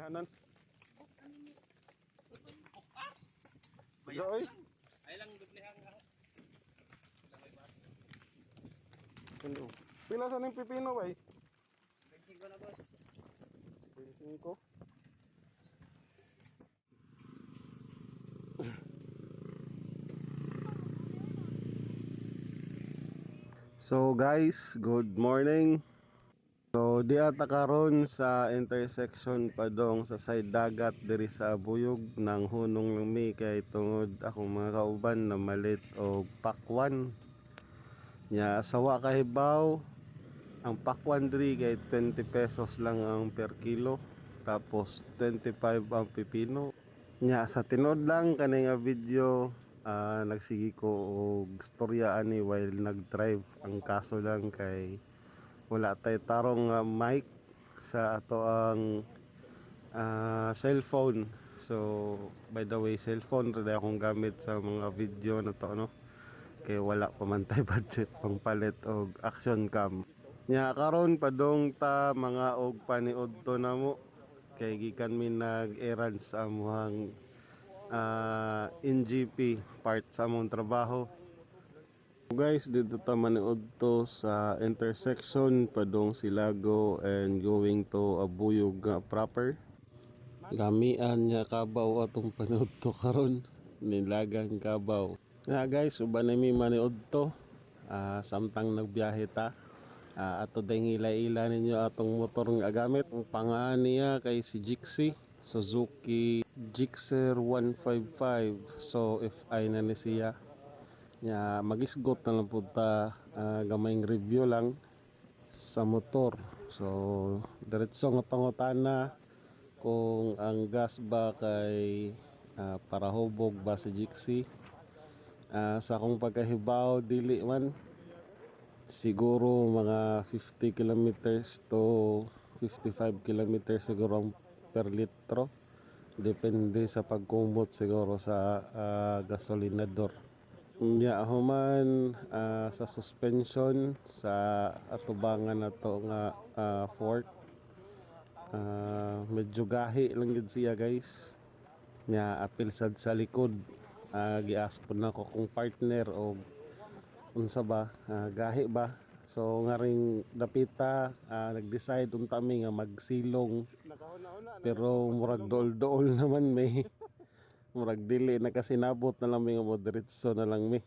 dublihanan. Bayan Oy. lang. Ay lang dublihan ka. Hello. Pila sa ning pipino bay? 25 na boss. 25. So guys, good morning. So di ata karon sa intersection padong sa side dagat diri sa buyog ng Hunong Lumi kay tungod akong mga kauban na malit og pakwan. Nya sawa kahibaw ang pakwan diri kay 20 pesos lang ang per kilo tapos 25 ang pipino. Nya sa tinod lang kani nga video nagsigi ko og storya ani while nag-drive. Ang kaso lang kay wala tay tarong mic sa ato ang cellphone. So by the way, cellphone rin akong gamit sa mga video na to, no? Kay wala pa man tay budget pang palit og action cam. Nya karon padong ta mga og paniud to namo kay gikan mi nag-errand sa amuhang NGP part sa among trabaho. Guys, dito ta maniud to sa intersection padong Silago and going to Abuyog proper. Lamian niya kabaw atong paniud to karon, nilagang kabaw. Guys, uban na mi maniud to. Samtang nagbiyahe ta. Ato ding ila-ila ninyo atong motor nga gamit. Ang pangaan niya kay si Jixi, Suzuki Gixxer 155. So if ay na ni siya nya magisgot na lang po ta, gamayng review lang sa motor. So diretso nga pangutana kung ang gas ba kay para hubog ba si Jixi. Sa akong pagkahibaw dili man, siguro mga 50 kilometers to 55 kilometers siguro ang per litro, depende sa pagkumot siguro sa gasolinador. Nya human sa suspension sa atubangan nato nga fork, medyo gahi lang gid siya guys. Nya apil sad sa likod, giask po na ko kung partner o unsa ba, gahi ba. So nga ring dapita, nag-decide unta mi nga magsilong, pero murag dool-dool naman may murag dili na kasi nabot na lang mi nga mo diretso na lang mi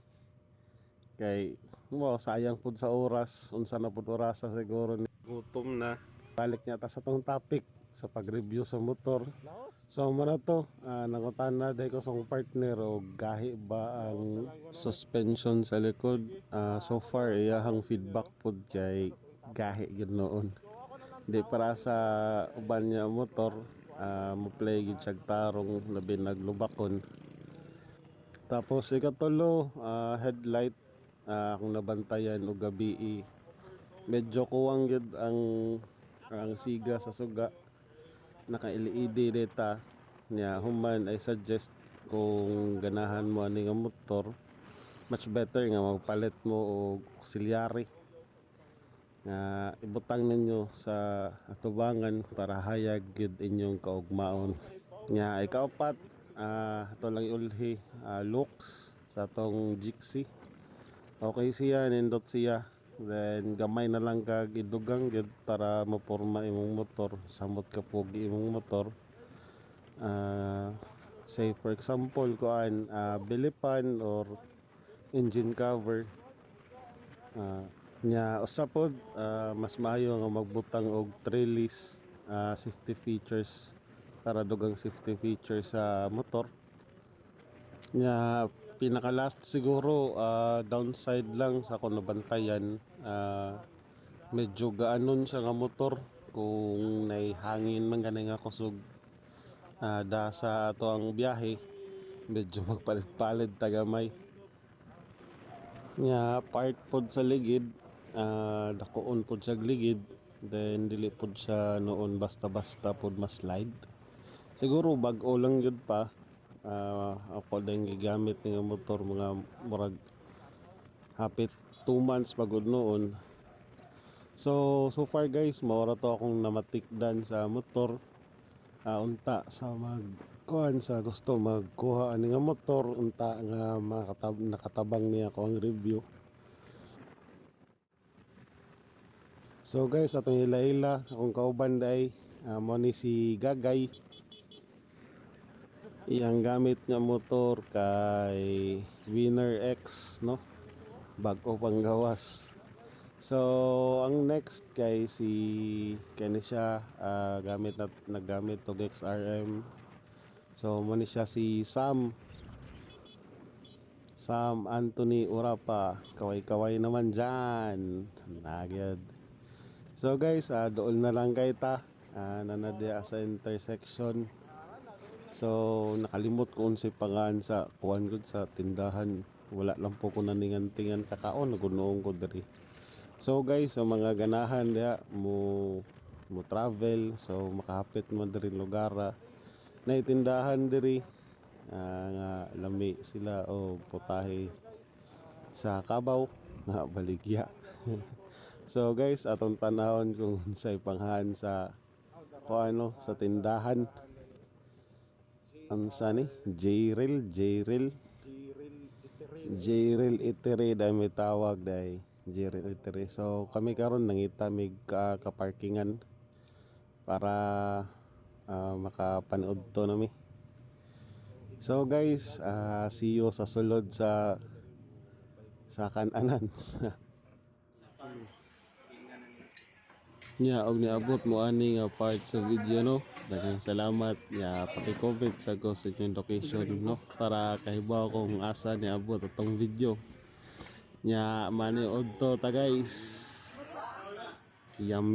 kay sayang pud sa oras. Unsa na pud orasa siguro ni gutom na. Balik niya ta sa tong topic sa pag-review sa motor. So muna to, nangutana dahil ko sa partner o gahi ba ang suspension sa likod. So far iyahang feedback pud kay gahi gyud noon. Di para sa uban niya motor, mo-play gid siya tarong labi naglubakon. Tapos ikatulo, headlight, kung nabantayan o gabi, medyo kuwang gid ang siga sa suga. Naka-LED data nya human. I suggest kung ganahan mo ani nga motor, much better nga magpalit mo og auxiliary nga ibutang ninyo sa atubangan para hayag gid inyong kaugmaon. Nya ikaapat, ito lang iulhi, looks sa tong Jixi. Okay siya, nindot siya. Then gamay na lang kag idugang gid para maporma imong motor, samot ka pogi imong motor. Say for example kuan, bilipan or engine cover. Nya usapod, mas maayo nga magbutang og trellis, safety features, para dugang safety features sa motor. Nya pinaka last siguro, downside lang sa akong nabantayan, medyo gaanon siya nga motor kung naihangin man gani nga kusog da sa ato ang biyahe, medyo magpalit-palit tagamay. Nya part pod sa ligid, dakuon pod sa ligid, then dili pod siya noon basta-basta pod ma-slide. Siguro bag-o lang yun pa. Ako din gigamit nga motor mga murag hapit 2 months pagod noon. So far guys, maura to akong namatikdan sa motor. unta sa magkuhan sa gusto magkuha ani nga motor unta nga nakatabang niya ko ang review. So guys, atong ila-ila akong kauban day mo ni si Gagay. Iyang gamit nga motor kay Winner X, no? Bago pang gawas. So ang next kay si kani siya naggamit og XRM. So mo ni siya si Sam Anthony Urapa. Kaway-kaway naman dyan. Nagyad. So guys, dool na lang kay ta. Nanadya sa intersection. So nakalimot ko unsay pangan sa kuan gud sa tindahan. Wala lang po ko naningan-tingan kakaon nagunoong ko diri. So guys, sa mga ganahan diha mo travel, so makahapit mo diri lugar na itindahan diri nga lami sila o putahe sa kabaw nga baligya. So guys, atong tanahon kung unsay panghan sa ano sa tindahan. Ansa ni? J-Rail Eatery dahil may tawag dahil J-Rail Eatery. So kami karon nangita mig kaparkingan para makapanood to nami. So guys, see you sa sulod sa kananan. Nya og niabot mo ani nga part sa video, no. Daghang salamat nya paki-comment sa ko sa inyong location, no, para kahibaw kung asa niabot atong video. Nya maniod to ta guys. Yum.